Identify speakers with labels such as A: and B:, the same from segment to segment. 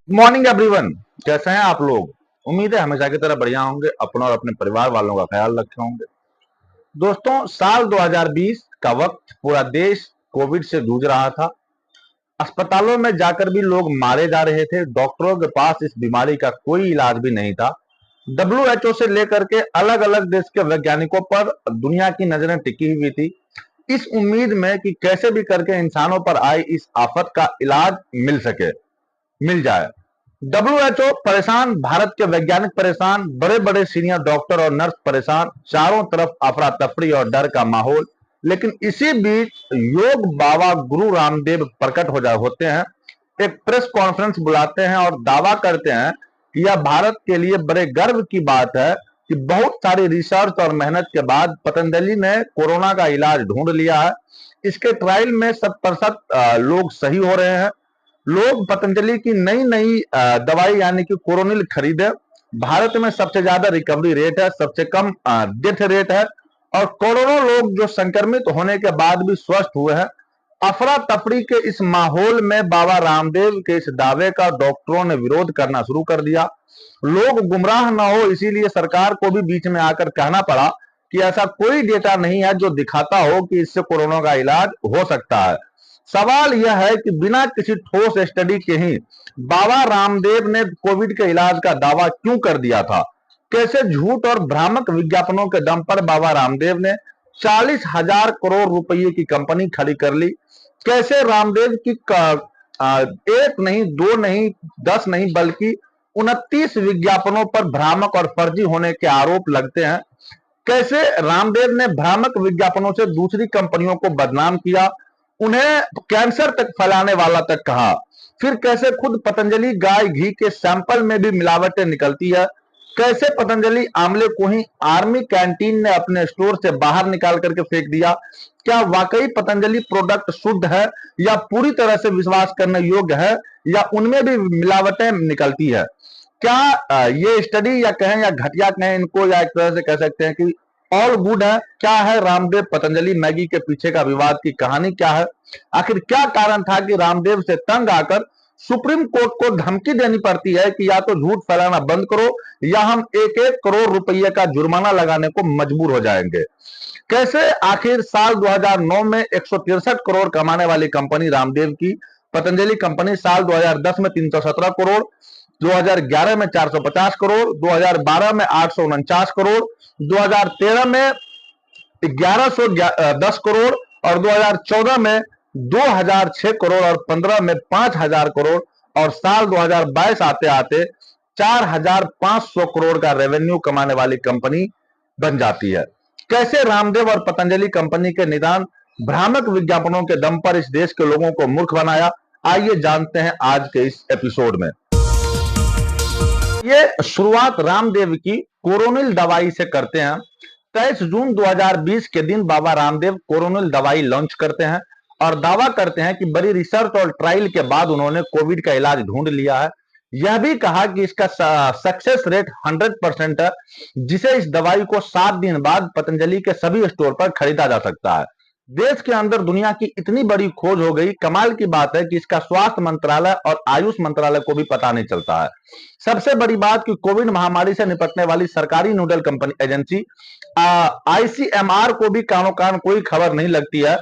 A: Morning everyone. कैसे हैं आप लोग? उम्मीद है हमेशा की तरह बढ़िया होंगे, अपना और अपने परिवार वालों का ख्याल रखे होंगे। दोस्तों, साल 2020 का वक्त पूरा देश कोविड से जूझ रहा था। अस्पतालों में जाकर भी लोग मारे जा रहे थे। डॉक्टरों के पास इस बीमारी का कोई इलाज भी नहीं था। WHO से लेकर के अलग अलग देश के वैज्ञानिकों पर दुनिया की नजरें टिकी हुई थी, इस उम्मीद में कि कैसे भी करके इंसानों पर आई इस आफत का इलाज मिल जाए। WHO परेशान, भारत के वैज्ञानिक परेशान, बड़े बड़े सीनियर डॉक्टर और नर्स परेशान, चारों तरफ अफरा तफरी और डर का माहौल। लेकिन इसी बीच योग बाबा गुरु रामदेव प्रकट होते हैं, एक प्रेस कॉन्फ्रेंस बुलाते हैं और दावा करते हैं कि यह भारत के लिए बड़े गर्व की बात है कि बहुत सारी रिसर्च और मेहनत के बाद पतंजलि ने कोरोना का इलाज ढूंढ लिया है। इसके ट्रायल में 100% लोग सही हो रहे हैं। लोग पतंजलि की नई नई दवाई यानी कि कोरोनिल खरीदे। भारत में सबसे ज्यादा रिकवरी रेट है, सबसे कम डेथ रेट है और करोड़ों लोग जो संक्रमित होने के बाद भी स्वस्थ हुए हैं। अफरा तफरी के इस माहौल में बाबा रामदेव के इस दावे का डॉक्टरों ने विरोध करना शुरू कर दिया। लोग गुमराह न हो, इसीलिए सरकार को भी बीच में आकर कहना पड़ा कि ऐसा कोई डेटा नहीं है जो दिखाता हो कि इससे कोरोना का इलाज हो सकता है। सवाल यह है कि बिना किसी ठोस स्टडी के ही बाबा रामदेव ने कोविड के इलाज का दावा क्यों कर दिया था? कैसे झूठ और भ्रामक विज्ञापनों के दम पर बाबा रामदेव ने 40,000 करोड़ रुपए की कंपनी खड़ी कर ली? कैसे रामदेव की एक नहीं, दो नहीं, 10 नहीं, बल्कि 29 विज्ञापनों पर भ्रामक और फर्जी होने के आरोप लगते हैं? कैसे रामदेव ने भ्रामक विज्ञापनों से दूसरी कंपनियों को बदनाम किया, उन्हें कैंसर तक फैलाने वाला तक कहा? फिर कैसे खुद पतंजलि गाय घी के सैंपल में भी मिलावटें निकलती है? कैसे पतंजलि आंवले को ही आर्मी कैंटीन ने अपने स्टोर से बाहर निकाल करके फेंक दिया? क्या वाकई पतंजलि प्रोडक्ट शुद्ध है या पूरी तरह से विश्वास करने योग्य है, या उनमें भी मिलावटें निकलती है? क्या ये स्टडी या कहें या घटिया कहें इनको, या एक तरह से कह सकते हैं कि ऑल गुड है? क्या है रामदेव पतंजलि मैगी के पीछे का विवाद की कहानी क्या है? आखिर क्या कारण था कि रामदेव से तंग आकर सुप्रीम कोर्ट को धमकी देनी पड़ती है कि या तो झूठ फैलाना बंद करो या हम 1-1 करोड़ रुपए का जुर्माना लगाने को मजबूर हो जाएंगे? कैसे आखिर साल 2009 में 163 करोड़ कमाने वाली कंपनी रामदेव की पतंजलि कंपनी साल 2010 में 317 करोड़, 2011 में 450 करोड़, 2012 में 849 करोड़, 2013 में 1110 करोड़ और 2014 में 2006 करोड़ और 15 में 5000 करोड़ और साल 2022 आते आते 4500 करोड़ का रेवेन्यू कमाने वाली कंपनी बन जाती है? कैसे रामदेव और पतंजलि कंपनी के निदान भ्रामक विज्ञापनों के दम पर इस देश के लोगों को मूर्ख बनाया? आइए जानते हैं आज के इस एपिसोड में। ये शुरुआत रामदेव की कोरोनिल दवाई से करते हैं। 23 जून 2020 के दिन बाबा रामदेव कोरोनिल दवाई लॉन्च करते हैं और दावा करते हैं कि बड़ी रिसर्च और ट्रायल के बाद उन्होंने कोविड का इलाज ढूंढ लिया है। यह भी कहा कि इसका सक्सेस रेट 100% है, जिसे इस दवाई को 7 दिन बाद पतंजलि के सभी स्टोर पर खरीदा जा सकता है। देश के अंदर दुनिया की इतनी बड़ी खोज हो गई, कमाल की बात है कि इसका स्वास्थ्य मंत्रालय और आयुष मंत्रालय को भी पता नहीं चलता है। सबसे बड़ी बात कि कोविड महामारी से निपटने वाली सरकारी नोडल कंपनी एजेंसी ICMR को भी कानो कान कोई खबर नहीं लगती है।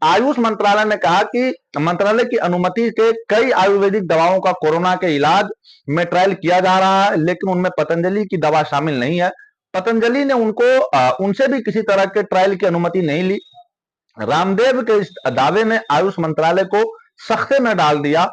A: आयुष मंत्रालय ने कहा कि मंत्रालय की अनुमति से कई आयुर्वेदिक दवाओं का कोरोना के इलाज में ट्रायल किया जा रहा है, लेकिन उनमें पतंजलि की दवा शामिल नहीं है। पतंजलि ने उनसे भी किसी तरह के ट्रायल की अनुमति नहीं ली। रामदेव के इस दावे ने आयुष मंत्रालय को सख्ते में डाल दिया।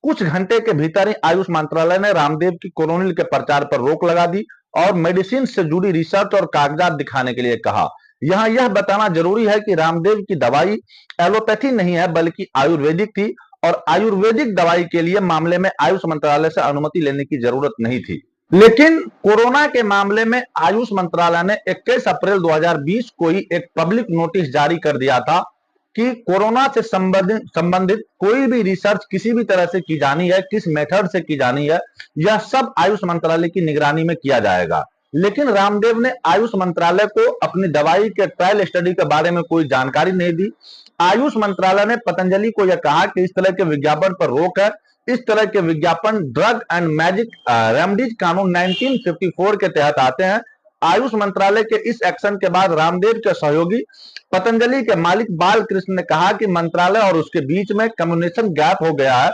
A: कुछ घंटे के भीतर ही आयुष मंत्रालय ने रामदेव की कोरोनिल के प्रचार पर रोक लगा दी और मेडिसिन से जुड़ी रिसर्च और कागजात दिखाने के लिए कहा। यहां यह बताना जरूरी है कि रामदेव की दवाई एलोपैथी नहीं है बल्कि आयुर्वेदिक थी और आयुर्वेदिक दवाई के लिए मामले में आयुष मंत्रालय से अनुमति लेने की जरूरत नहीं थी। लेकिन कोरोना के मामले में आयुष मंत्रालय ने 21 अप्रैल 2020 को ही एक पब्लिक नोटिस जारी कर दिया था कि कोरोना से संबंधित कोई भी रिसर्च किसी भी तरह से की जानी है, किस मेथड से की जानी है, यह सब आयुष मंत्रालय की निगरानी में किया जाएगा। लेकिन रामदेव ने आयुष मंत्रालय को अपनी दवाई के ट्रायल स्टडी के बारे में कोई जानकारी नहीं दी। आयुष मंत्रालय ने पतंजलि को यह कहा कि इस तरह के विज्ञापन पर रोक है इस तरह के विज्ञापन ड्रग एंड मैजिक रेमडीज कानून 1954 के तहत आते हैं। आयुष मंत्रालय के इस एक्शन के बाद रामदेव के सहयोगी पतंजलि के मालिक बालकृष्ण ने कहा कि मंत्रालय और उसके बीच में कम्युनिकेशन गैप हो गया है,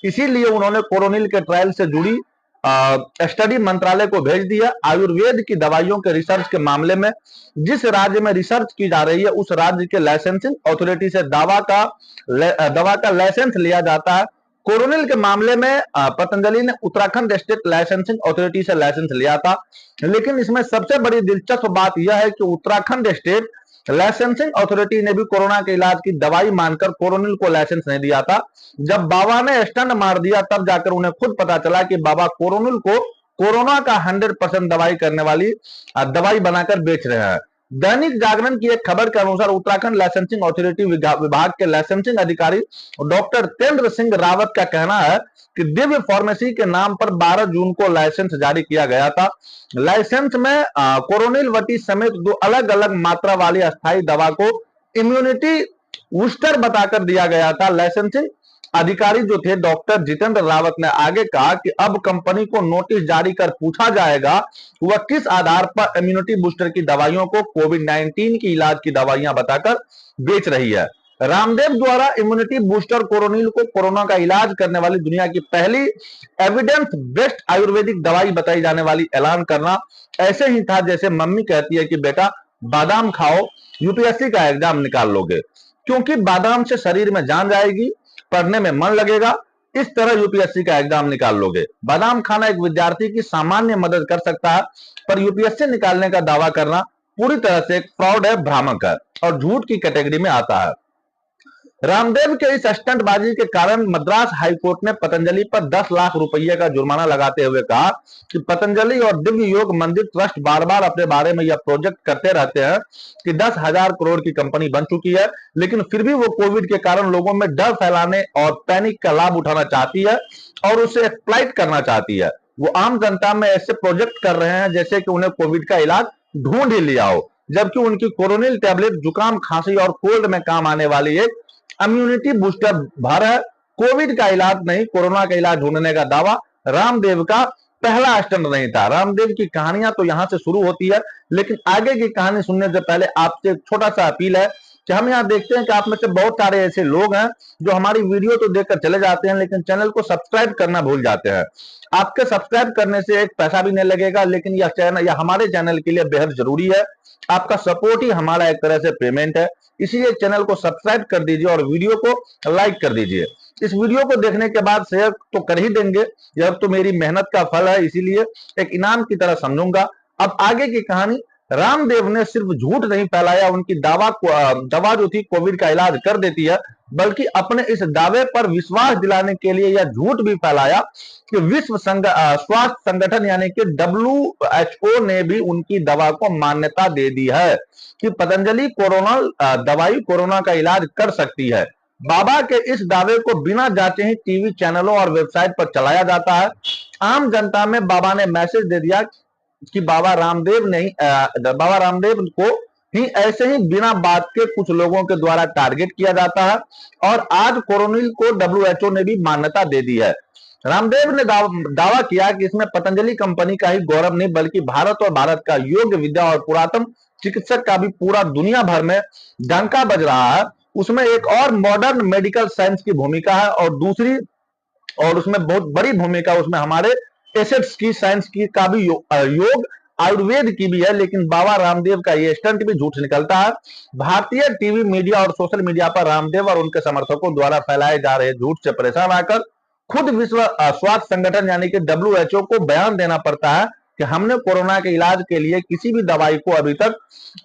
A: इसीलिए उन्होंने कोरोनिल के ट्रायल से जुड़ी स्टडी मंत्रालय को भेज दिया। आयुर्वेद की दवाइयों के रिसर्च के मामले में जिस राज्य में रिसर्च की जा रही है उस राज्य के लाइसेंसिंग अथॉरिटी से दवा का लाइसेंस लिया जाता है। कोरोनिल के मामले में पतंजलि ने उत्तराखंड स्टेट लाइसेंसिंग अथॉरिटी से लाइसेंस लिया था, लेकिन इसमें सबसे बड़ी दिलचस्प बात यह है कि उत्तराखंड स्टेट लाइसेंसिंग अथॉरिटी ने भी कोरोना के इलाज की दवाई मानकर कोरोनिल को लाइसेंस नहीं दिया था। जब बाबा ने स्टंट मार दिया तब जाकर उन्हें खुद पता चला कि बाबा कोरोनिल को कोरोना का 100% दवाई करने वाली दवाई बनाकर बेच रहे हैं। दैनिक जागरण की एक खबर के अनुसार उत्तराखंड लाइसेंसिंग अथॉरिटी विभाग के लाइसेंसिंग अधिकारी डॉक्टर तेंद्र सिंह रावत का कहना है कि दिव्य फार्मेसी के नाम पर 12 जून को लाइसेंस जारी किया गया था। लाइसेंस में कोरोनिल वटी समेत 2 अलग अलग मात्रा वाली अस्थायी दवा को इम्यूनिटी बूस्टर बताकर दिया गया था। लाइसेंसिंग अधिकारी जो थे डॉक्टर जितेंद्र रावत ने आगे कहा कि अब कंपनी को नोटिस जारी कर पूछा जाएगा वह किस आधार पर इम्यूनिटी बूस्टर की दवाइयों को कोविड-19 की इलाज की दवाइयां बताकर बेच रही है। रामदेव द्वारा इम्यूनिटी बूस्टर कोरोनिल को कोरोना का इलाज करने वाली दुनिया की पहली एविडेंस बेस्ड आयुर्वेदिक दवाई बताई जाने वाली ऐलान करना ऐसे ही था जैसे मम्मी कहती है कि बेटा बादाम खाओ, यूपीएससी का एग्जाम निकाल लोगे, क्योंकि बादाम से शरीर में जान जाएगी, पढ़ने में मन लगेगा, इस तरह यूपीएससी का एग्जाम निकाल लोगे। बादाम खाना एक विद्यार्थी की सामान्य मदद कर सकता है, पर यूपीएससी निकालने का दावा करना पूरी तरह से एक फ्रॉड है, भ्रामक है और झूठ की कैटेगरी में आता है। रामदेव के इस स्टंटबाजी के कारण मद्रास हाईकोर्ट ने पतंजलि पर 10 लाख रुपए का जुर्माना लगाते हुए कहा कि पतंजलि और दिव्य योग मंदिर ट्रस्ट बार बार अपने बारे में यह प्रोजेक्ट करते रहते हैं कि 10,000 करोड़ की कंपनी बन चुकी है, लेकिन फिर भी वो कोविड के कारण लोगों में डर फैलाने और पैनिक का लाभ उठाना चाहती है और उसे एक्सप्लॉइट करना चाहती है। वो आम जनता में ऐसे प्रोजेक्ट कर रहे हैं जैसे कि उन्हें कोविड का इलाज ढूंढ ही लिया हो, जबकि उनकी कोरोनिल टैबलेट जुकाम, खांसी और कोल्ड में काम आने वाली एक इम्यूनिटी बूस्टर भर है। कोविड का इलाज नहीं, कोरोना का इलाज ढूंढने का दावा रामदेव का पहला स्टंट नहीं था। रामदेव की कहानियां तो यहां से शुरू होती है, लेकिन आगे की कहानी सुनने से पहले आपसे एक छोटा सा अपील है कि हम यहाँ देखते हैं कि आप में से बहुत सारे ऐसे लोग हैं जो हमारी वीडियो तो देखकर चले जाते हैं लेकिन चैनल को सब्सक्राइब करना भूल जाते हैं। आपके सब्सक्राइब करने से एक पैसा भी नहीं लगेगा, लेकिन यह हमारे चैनल के लिए बेहद जरूरी है। आपका सपोर्ट ही हमारा एक तरह से पेमेंट है, इसीलिए चैनल को सब्सक्राइब कर दीजिए और वीडियो को लाइक कर दीजिए। इस वीडियो को देखने के बाद शेयर तो कर ही देंगे, यह तो मेरी मेहनत का फल है, इसीलिए एक इनाम की तरह समझूंगा। अब आगे की कहानी। रामदेव ने सिर्फ झूठ नहीं फैलाया, उनकी दवा जो थी कोविड का इलाज कर देती है, बल्कि अपने इस दावे पर विश्वास दिलाने के लिए यह झूठ भी फैलाया कि विश्व स्वास्थ्य संगठन यानी कि WHO ने भी उनकी दवा को मान्यता दे दी है कि पतंजलि दवाई कोरोना का इलाज कर सकती है। बाबा के इस दावे को बिना जांचे ही टीवी चैनलों और वेबसाइट पर चलाया जाता है। आम जनता में बाबा ने मैसेज दे दिया कि बाबा रामदेव को ही ऐसे ही बिना बात के कुछ लोगों के द्वारा टारगेट किया जाता है और आज कोरोनिल को WHO ने भी मान्यता दे दी है। रामदेव ने दावा किया कि इसमें पतंजलि कंपनी का ही गौरव नहीं बल्कि भारत और भारत का योग विद्या और पुरातन चिकित्सक का भी पूरा दुनिया भर में डंका बज रहा है। उसमें एक और मॉडर्न मेडिकल साइंस की भूमिका है और उसमें बहुत बड़ी भूमिका उसमें हमारे एसेट्स की साइंस की का भी योग आयुर्वेद की भी है। लेकिन बाबा रामदेव का ये स्टंट भी झूठ निकलता है। भारतीय टीवी मीडिया और सोशल मीडिया पर रामदेव और उनके समर्थकों द्वारा फैलाए जा रहे झूठ से परेशान आकर खुद विश्व स्वास्थ्य संगठन यानी कि WHO को बयान देना पड़ता है कि हमने कोरोना के इलाज के लिए किसी भी दवाई को अभी तक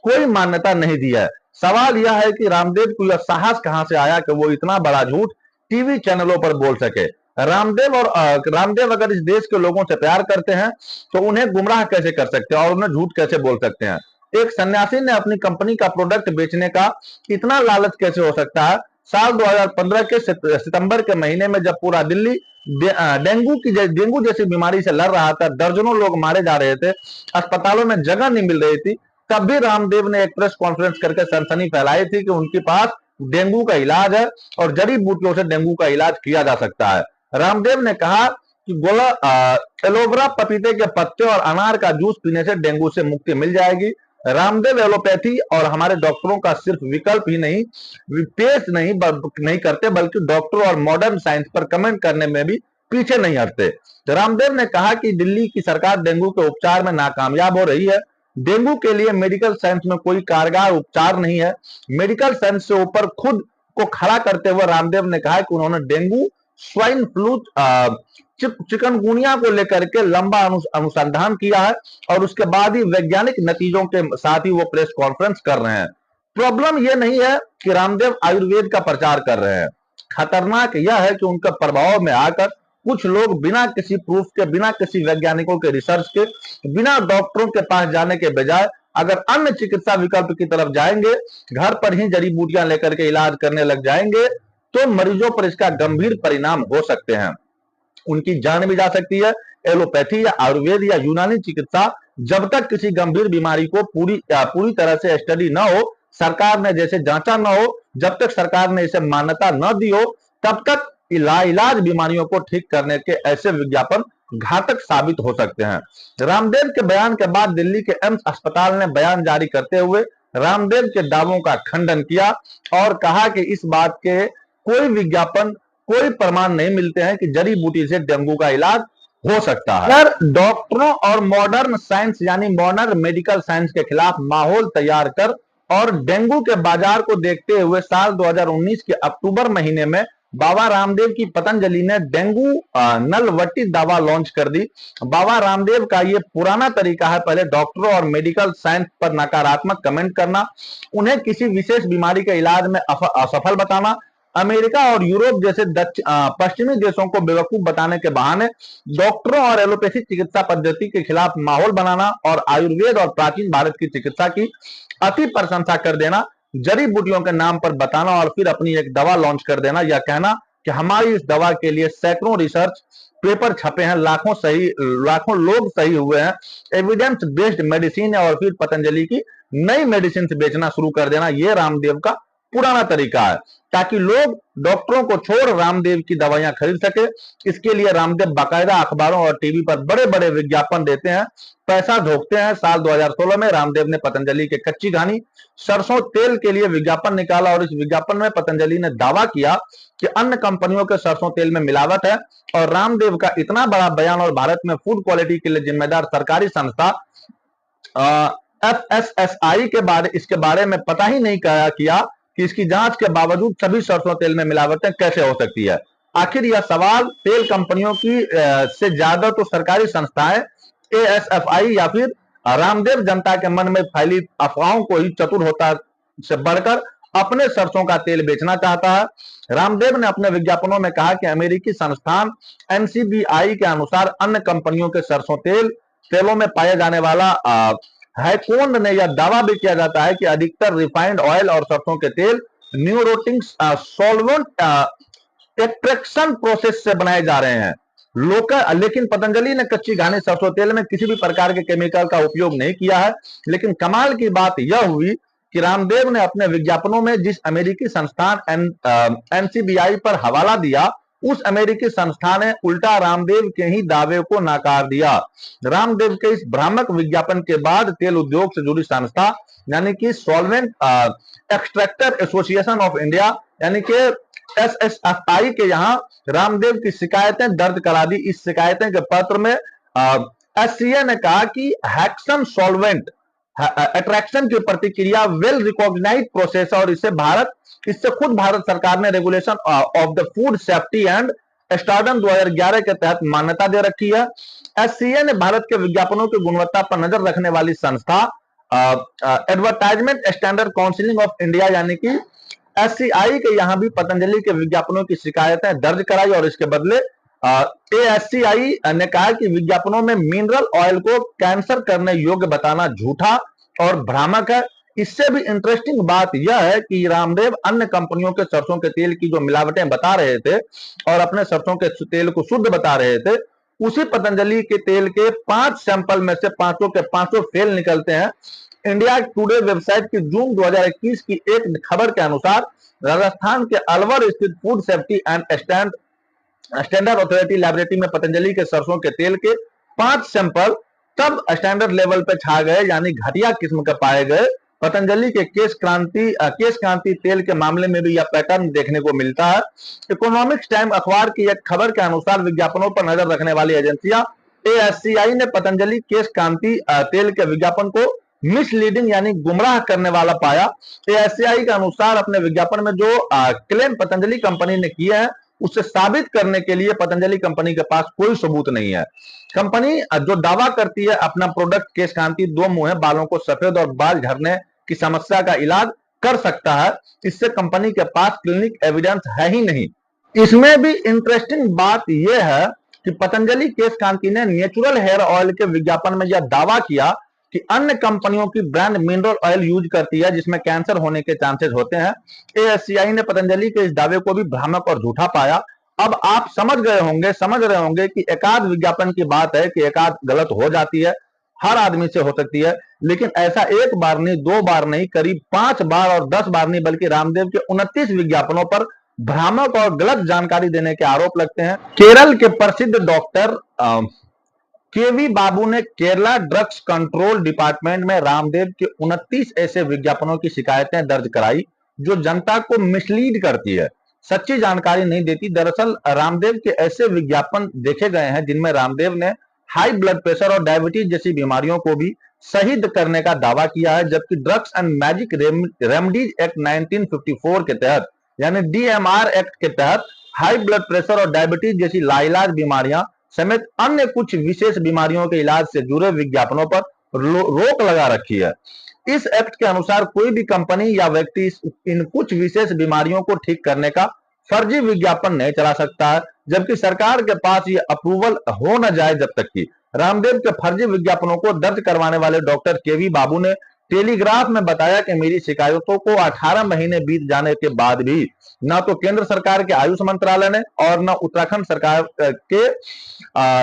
A: कोई मान्यता नहीं दी है। सवाल यह है कि रामदेव को यह साहस कहां से आया कि वो इतना बड़ा झूठ टीवी चैनलों पर बोल सके। रामदेव अगर इस देश के लोगों से प्यार करते हैं तो उन्हें गुमराह कैसे कर सकते हैं और उन्हें झूठ कैसे बोल सकते हैं। एक सन्यासी ने अपनी कंपनी का प्रोडक्ट बेचने का इतना लालच कैसे हो सकता है। साल 2015 के सितंबर के महीने में जब पूरा दिल्ली डेंगू जैसी बीमारी से लड़ रहा था, दर्जनों लोग मारे जा रहे थे, अस्पतालों में जगह नहीं मिल रही थी, तब भी रामदेव ने एक प्रेस कॉन्फ्रेंस करके सनसनी फैलाई थी कि उनके पास डेंगू का इलाज है और जड़ी बूटियों से डेंगू का इलाज किया जा सकता है। रामदेव ने कहा कि एलोवेरा, पपीते के पत्ते और अनार का जूस पीने से डेंगू से मुक्ति मिल जाएगी। रामदेव एलोपैथी और हमारे डॉक्टरों का सिर्फ विकल्प ही नहीं, पेश नहीं करते, बल्कि डॉक्टरों और मॉडर्न साइंस पर कमेंट करने में भी पीछे नहीं हटते। रामदेव ने कहा कि दिल्ली की सरकार डेंगू के उपचार में नाकामयाब हो रही है। डेंगू के लिए मेडिकल साइंस में कोई कारगर उपचार नहीं है। मेडिकल साइंस से ऊपर खुद को खड़ा करते हुए रामदेव ने कहा कि उन्होंने डेंगू, स्वाइन फ्लू, चिकनगुनिया को लेकर के लंबा अनुसंधान किया है और उसके बाद ही वैज्ञानिक नतीजों के साथ ही वो प्रेस कॉन्फ्रेंस कर रहे हैं। प्रॉब्लम ये नहीं है कि रामदेव आयुर्वेद का प्रचार कर रहे हैं, खतरनाक यह है कि उनके प्रभाव में आकर कुछ लोग बिना किसी प्रूफ के, बिना किसी वैज्ञानिकों के रिसर्च के, बिना डॉक्टरों के पास जाने के बजाय अगर अन्य चिकित्सा विकल्प की तरफ जाएंगे, घर पर ही जड़ी बूटियां लेकर के इलाज करने लग जाएंगे, तो मरीजों पर इसका गंभीर परिणाम हो सकते हैं। उनकी जान भी जा सकती है। एलोपैथी या आयुर्वेद या यूनानी चिकित्सा जब तक किसी गंभीर बीमारी को पूरी तरह से स्टडी न हो, सरकार ने जैसे जांचा न हो, जब तक सरकार ने इसे मान्यता न दी हो, तब तक इलाज बीमारियों को ठीक करने के ऐसे विज्ञापन घातक साबित हो सकते हैं। रामदेव के बयान के बाद दिल्ली के एम्स अस्पताल ने बयान जारी करते हुए रामदेव के दावों का खंडन किया और कहा कि इस बात के कोई विज्ञापन, कोई प्रमाण नहीं मिलते हैं कि जड़ी बूटी से डेंगू का इलाज हो सकता है। अगर डॉक्टरों और मॉडर्न साइंस यानी मॉडर्न मेडिकल साइंस के खिलाफ माहौल तैयार कर और डेंगू के बाजार को देखते हुए साल 2019 के अक्टूबर महीने में बाबा रामदेव की पतंजलि ने डेंगू नलवटी दवा लॉन्च कर दी। बाबा रामदेव का ये पुराना तरीका है, पहले डॉक्टरों और मेडिकल साइंस पर नकारात्मक कमेंट करना, उन्हें किसी विशेष बीमारी के इलाज में असफल बताना, अमेरिका और यूरोप जैसे पश्चिमी देशों को बेवकूफ बताने के बहाने डॉक्टरों और एलोपैथी चिकित्सा पद्धति के खिलाफ माहौल बनाना और आयुर्वेद और प्राचीन भारत की चिकित्सा की अति प्रशंसा कर देना, जड़ी बूटियों के नाम पर बताना और फिर अपनी एक दवा लॉन्च कर देना, यह कहना कि हमारी इस दवा के लिए सैकड़ों रिसर्च पेपर छपे हैं, लाखों लोग सही हुए हैं, एविडेंस बेस्ड मेडिसिन है, और फिर पतंजलि की नई मेडिसिन बेचना शुरू कर देना, यह रामदेव का पुराना तरीका है, ताकि लोग डॉक्टरों को छोड़ रामदेव की दवाइयां खरीद सके। इसके लिए रामदेव बाकायदा अखबारों और टीवी पर बड़े बड़े विज्ञापन देते हैं, पैसा झोंकते हैं। साल 2016 में रामदेव ने पतंजलि के कच्ची घानी सरसों तेल के लिए विज्ञापन निकाला और इस विज्ञापन में पतंजलि ने दावा किया कि अन्य कंपनियों के सरसों तेल में मिलावट है, और रामदेव का इतना बड़ा बयान और भारत में फूड क्वालिटी के लिए जिम्मेदार सरकारी संस्था FSSAI इसके बारे में पता ही नहीं किया कि इसकी जांच के बावजूद सभी सरसों तेल में मिलावटें कैसे हो सकती है। आखिर यह सवाल तेल कंपनियों की से ज्यादा तो सरकारी संस्थाएं ASFI या फिर रामदेव जनता के मन में फैली अफवाहों को ही चतुर होता से बढ़कर अपने सरसों का तेल बेचना चाहता है। रामदेव ने अपने विज्ञापनों में कहा कि अमेरिकी संस्थान NCBI के अनुसार अन्य कंपनियों के सरसों तेलों में पाया जाने वाला हैकोन ने यह दावा भी किया जाता है कि अधिकतर रिफाइंड ऑयल और सरसों के तेल न्यूरोटिंग सॉल्वेंट एक्सट्रैक्शन प्रोसेस से बनाए जा रहे हैं। लेकिन पतंजलि ने कच्ची घानी सरसों तेल में किसी भी प्रकार के केमिकल का उपयोग नहीं किया है। लेकिन कमाल की बात यह हुई कि रामदेव ने अपने विज्ञापनों में जिस अमेरिकी संस्थान NCBI पर हवाला दिया, उस अमेरिकी संस्था ने उल्टा रामदेव के ही दावे को नकार दिया। रामदेव के इस भ्रामक विज्ञापन के बाद तेल उद्योग से जुड़ी संस्था यानी कि solvent extractor association of India यानी कि SSFI के यहाँ रामदेव की शिकायतें दर्ज करा दी। इस शिकायतें के पत्र में SCA ने कहा कि हैक्सन सॉल्वेंट अट्रैक्शन की प्रतिक्रिया वेल रिकॉग्नाइज्ड प्रोसेस और इससे खुद भारत सरकार ने regulation of the food safety and standard 2011 के तहत मान्यता दे रखी है। SCA ने भारत के विज्ञापनों की गुणवत्ता पर नजर रखने वाली संस्था advertisement standard council of India यानी कि SCI के यहाँ भी पतंजलि के विज्ञापनों की शिकायतें दर्ज कराई और इसके बदले ASCI ने कहा कि विज्ञापनों में मिनरल ऑयल को कैंसर करने योग्य बताना झूठा और भ्रामक है। इससे भी इंटरेस्टिंग बात यह है कि रामदेव अन्य कंपनियों के सरसों के तेल की जो मिलावटें बता रहे थे और अपने सरसों के तेल को शुद्ध बता रहे थे, उसी पतंजलि के तेल के 5 सैंपल में से 5 के 5 फेल निकलते हैं। इंडिया टुडे वेबसाइट की जून 2021 की एक खबर के अनुसार राजस्थान के अलवर स्थित food safety and standard authority laboratory में पतंजलि के सरसों के तेल के 5 सैंपल तब स्टैंडर्ड लेवल पे छा गए, यानी घटिया किस्म के पाए गए। पतंजलि के केश क्रांति तेल के मामले में भी यह पैटर्न देखने को मिलता है। इकोनॉमिक्स टाइम अखबार की एक खबर के अनुसार विज्ञापनों पर नजर रखने वाली एजेंसियां एएससीआई ने पतंजलि केश क्रांति तेल के विज्ञापन को मिसलीडिंग यानी गुमराह करने वाला पाया। एएससीआई के अनुसार अपने विज्ञापन में जो क्लेम पतंजलि कंपनी ने किए हैं उसे साबित करने के लिए पतंजलि कंपनी के पास कोई सबूत नहीं है। कंपनी जो दावा करती है अपना प्रोडक्ट केश क्रांति 2 मुंह बालों को सफेद और बाल झड़ने की समस्या का इलाज कर सकता है, इससे कंपनी के पास क्लिनिक एविडेंस है ही नहीं। इसमें भी इंटरेस्टिंग बात यह है कि पतंजलि केश क्रांति ने नेचुरल हेयर ऑयल के विज्ञापन में यह दावा किया कि अन्य कंपनियों की ब्रांड मिनरल ऑयल यूज करती है जिसमें कैंसर होने के चांसेस होते हैं। एएससीआई ने पतंजलि के इस दावे को भी भ्रामक और झूठा पाया। अब आप समझ रहे होंगे कि एकाध विज्ञापन की बात है कि एकाध गलत हो जाती है, हर आदमी से हो सकती है, लेकिन ऐसा एक बार नहीं, 2 बार नहीं, करीब 5 बार और 10 बार नहीं, बल्कि रामदेव के 29 विज्ञापनों पर भ्रामक और गलत जानकारी देने के आरोप लगते हैं। केरल के प्रसिद्ध डॉक्टर केवी बाबू ने केरला ड्रग्स कंट्रोल डिपार्टमेंट में रामदेव के 29 ऐसे विज्ञापनों की शिकायतें दर्ज कराई जो जनता को मिसलीड करती है, सच्ची जानकारी नहीं देती। दरअसल रामदेव के ऐसे विज्ञापन देखे गए हैं जिनमें रामदेव ने हाई ब्लड प्रेशर और डायबिटीज जैसी बीमारियों को भी सही करने का दावा किया है, जबकि drugs and magic remedies act 1954 के तहत यानी डीएमआर एक्ट के तहत हाई ब्लड प्रेशर और डायबिटीज जैसी लाइलाज बीमारियां समेत अन्य कुछ विशेष बीमारियों के इलाज से जुड़े विज्ञापनों पर रोक लगा रखी है। इस एक्ट के अनुसार कोई भी कंपनी या व्यक्ति इन कुछ विशेष बीमारियों को ठीक करने का फर्जी विज्ञापन नहीं चला सकता है, जबकि सरकार के पास ये अप्रूवल हो न जाए जब तक कि। रामदेव के फर्जी विज्ञापनों को दर्ज करवाने वाले डॉक्टर केवी बाबू ने टेलीग्राफ में बताया कि मेरी शिकायतों को 18 महीने बीत जाने के बाद भी न तो केंद्र सरकार के आयुष मंत्रालय ने और न उत्तराखंड सरकार के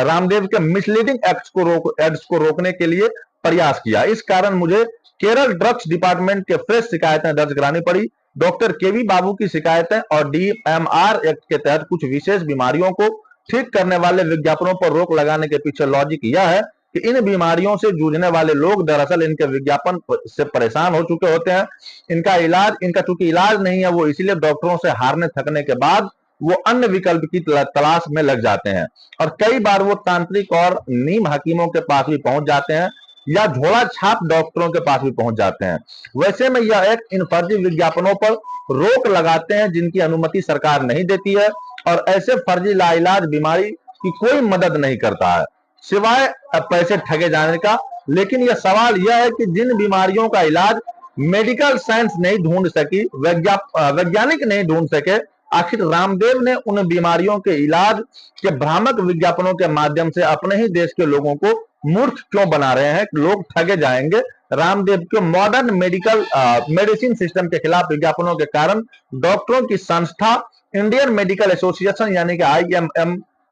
A: रामदेव के मिसलीडिंग एड्स को रोकने के लिए प्रयास किया। इस कारण मुझे केरल ड्रग्स डिपार्टमेंट के फ्रेश शिकायतें दर्ज करानी पड़ी। डॉक्टर केवी बाबू की शिकायतें और डीएमआर एक्ट के तहत कुछ विशेष बीमारियों को ठीक करने वाले विज्ञापनों पर रोक लगाने के पीछे लॉजिक यह है कि इन बीमारियों से जूझने वाले लोग दरअसल इनके विज्ञापन से परेशान हो चुके होते हैं। इनका चूंकि इलाज नहीं है, वो इसीलिए डॉक्टरों से हारने थकने के बाद वो अन्य विकल्प की तलाश में लग जाते हैं और कई बार वो तांत्रिक और नीम हकीमों के पास भी पहुंच जाते हैं या झोला छाप डॉक्टरों के पास भी पहुंच जाते हैं। वैसे में यह एक्ट इन फर्जी विज्ञापनों पर रोक लगाते हैं जिनकी अनुमति सरकार नहीं देती है और ऐसे फर्जी लाइलाज बीमारी की कोई मदद नहीं करता है सिवाय पैसे ठगे जाने का। लेकिन यह सवाल यह है कि जिन बीमारियों का इलाज मेडिकल साइंस नहीं ढूंढ सकी, वैज्ञानिक नहीं ढूंढ सके, आखिर रामदेव ने उन बीमारियों के इलाज के भ्रामक विज्ञापनों के माध्यम से अपने ही देश के लोगों को मूर्ख क्यों बना रहे हैं? लोग ठगे जाएंगे। रामदेव के मॉडर्न मेडिसिन सिस्टम के खिलाफ विज्ञापनों के कारण डॉक्टरों की संस्था इंडियन मेडिकल एसोसिएशन यानी कि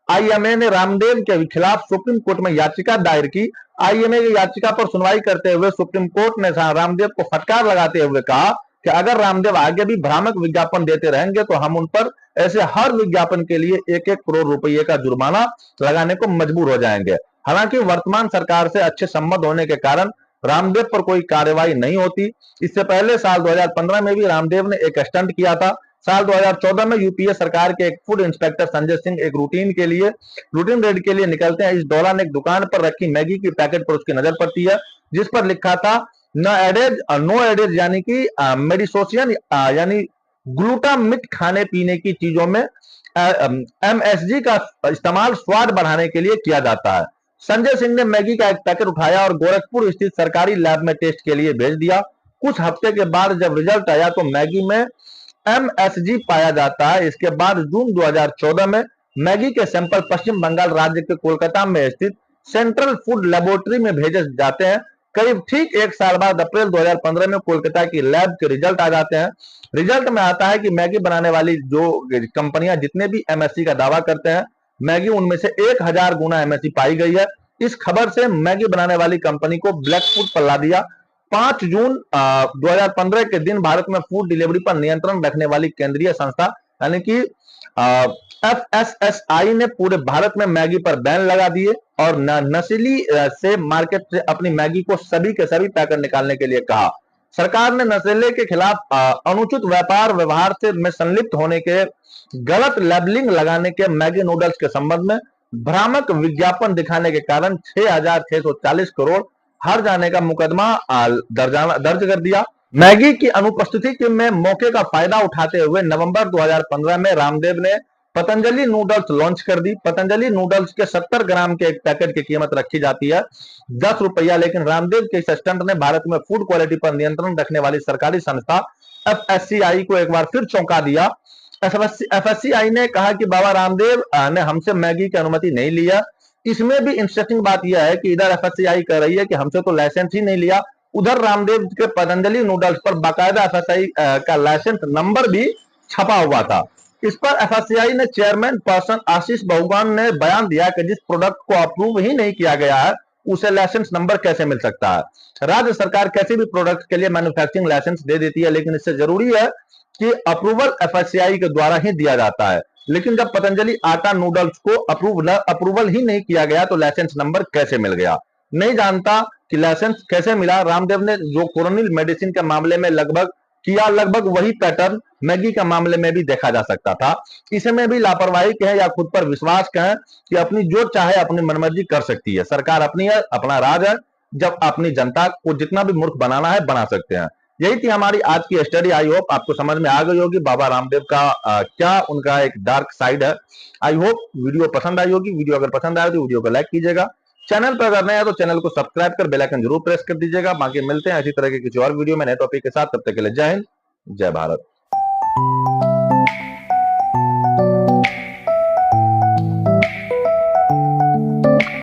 A: आईएमए ने रामदेव के खिलाफ सुप्रीम कोर्ट में याचिका दायर की। आईएमए की याचिका पर सुनवाई करते हुए सुप्रीम कोर्ट ने रामदेव को फटकार लगाते हुए कहा कि अगर रामदेव आगे भी भ्रामक विज्ञापन देते रहेंगे तो हम उन पर ऐसे हर विज्ञापन के लिए 1-1 करोड़ रुपए का जुर्माना लगाने को मजबूर हो जाएंगे। हालांकि वर्तमान सरकार से अच्छे संबंध होने के कारण रामदेव पर कोई कार्रवाई नहीं होती। इससे पहले साल 2015 में भी रामदेव ने एक स्टंट किया था। साल 2014 में यूपीए सरकार के एक फूड इंस्पेक्टर संजय सिंह एक रूटीन रेड के लिए निकलते हैं। इस दौरान एक दुकान पर रखी मैगी की पैकेट पर उसकी नजर पड़ती है जिस पर लिखा था नो एडेज यानी कि मेडिसोशियन यानी ग्लूटामिट खाने पीने की चीजों में एमएसजी का इस्तेमाल स्वाद बढ़ाने के लिए किया जाता है। संजय सिंह ने मैगी का एक पैकेट उठाया और गोरखपुर स्थित सरकारी लैब में टेस्ट के लिए भेज दिया। कुछ हफ्ते के बाद जब रिजल्ट आया तो मैगी में एमएसजी पाया जाता है। इसके बाद जून 2014 में मैगी के सैंपल पश्चिम बंगाल राज्य के कोलकाता में स्थित सेंट्रल फूड लेबोरेटरी में भेजे जाते हैं। करीब ठीक 1 साल बाद अप्रैल 2015 में कोलकाता की लैब के रिजल्ट आ जाते हैं। रिजल्ट में आता है कि मैगी बनाने वाली जो कंपनियां जितने भी एमएसजी का दावा करते हैं, मैगी उनमें से 1000 गुना एमएसजी पाई गई है। इस खबर से मैगी बनाने वाली कंपनी को ब्लैक फूड पर ला दिया। 5 जून 2015 के दिन भारत में फूड डिलीवरी पर नियंत्रण रखने वाली केंद्रीय संस्था यानी कि FSSAI ने पूरे भारत में मैगी पर बैन लगा दिए और नशीली से मार्केट से अपनी मैगी को सभी के सभी पैकेट निकालने के लिए कहा। सरकार ने नशीले के खिलाफ अनुचित व्यापार व्यवहार से में संलिप्त होने के गलत लेबलिंग लगाने के मैगी नूडल्स के संबंध में भ्रामक विज्ञापन दिखाने के कारण 6,640 करोड़ हार जाने का मुकदमा दर्ज कर दिया। मैगी की अनुपस्थिति में मौके का फायदा उठाते हुए नवंबर 2015 में रामदेव ने पतंजलि नूडल्स लॉन्च कर दी। पतंजलि नूडल्स के 70 ग्राम के एक पैकेट की कीमत रखी जाती है 10 रुपया, लेकिन रामदेव के इस स्टंट ने भारत में फूड क्वालिटी पर नियंत्रण रखने वाली सरकारी संस्था FSSAI को एक बार फिर चौंका दिया। FSSAI ने कहा कि बाबा रामदेव ने हमसे मैगी की अनुमति नहीं लिया। इसमें भी इंटरेस्टिंग बात यह है कि इधर FSSAI कह रही है कि हमसे तो लाइसेंस ही नहीं लिया, उधर रामदेव के पतंजलि नूडल्स पर बाकायदा FSSAI का लाइसेंस नंबर भी छपा हुआ था। इस पर FSSAI ने चेयरमैन पर्सन आशीष बहुगुणा ने बयान दिया कि जिस प्रोडक्ट को अप्रूव ही नहीं किया गया है उसे लाइसेंस नंबर कैसे मिल सकता है। राज्य सरकार कैसे भी प्रोडक्ट के लिए मैन्युफैक्चरिंग लाइसेंस दे देती है, लेकिन इससे जरूरी है कि अप्रूवल FSSAI के द्वारा ही दिया जाता है। लेकिन जब पतंजलि आटा नूडल्स को अप्रूवल ही नहीं किया गया तो लाइसेंस नंबर कैसे मिल गया, नहीं जानता कि लाइसेंस कैसे मिला। रामदेव ने जो कोरोनिल मेडिसिन के मामले में लगभग वही पैटर्न मैगी के मामले में भी देखा जा सकता था। इसमें भी लापरवाही कहें या खुद पर विश्वास कहें कि अपनी जो चाहे अपनी मनमर्जी कर सकती है। सरकार अपनी है, अपना राज है, जब अपनी जनता को जितना भी मूर्ख बनाना है बना सकते हैं। यही थी हमारी आज की स्टडी। आई होप आपको समझ में आ गई होगी बाबा रामदेव का क्या उनका एक डार्क साइड है। आई होप वीडियो पसंद आई होगी। वीडियो अगर पसंद आए तो वीडियो को लाइक कीजिएगा। चैनल पर अगर नए हैं तो चैनल को सब्सक्राइब कर बेल आइकन जरूर प्रेस कर दीजिएगा। बाकी मिलते हैं इसी तरह के किसी और वीडियो में नए टॉपिक के साथ। तब तक के लिए जय हिंद, जय भारत।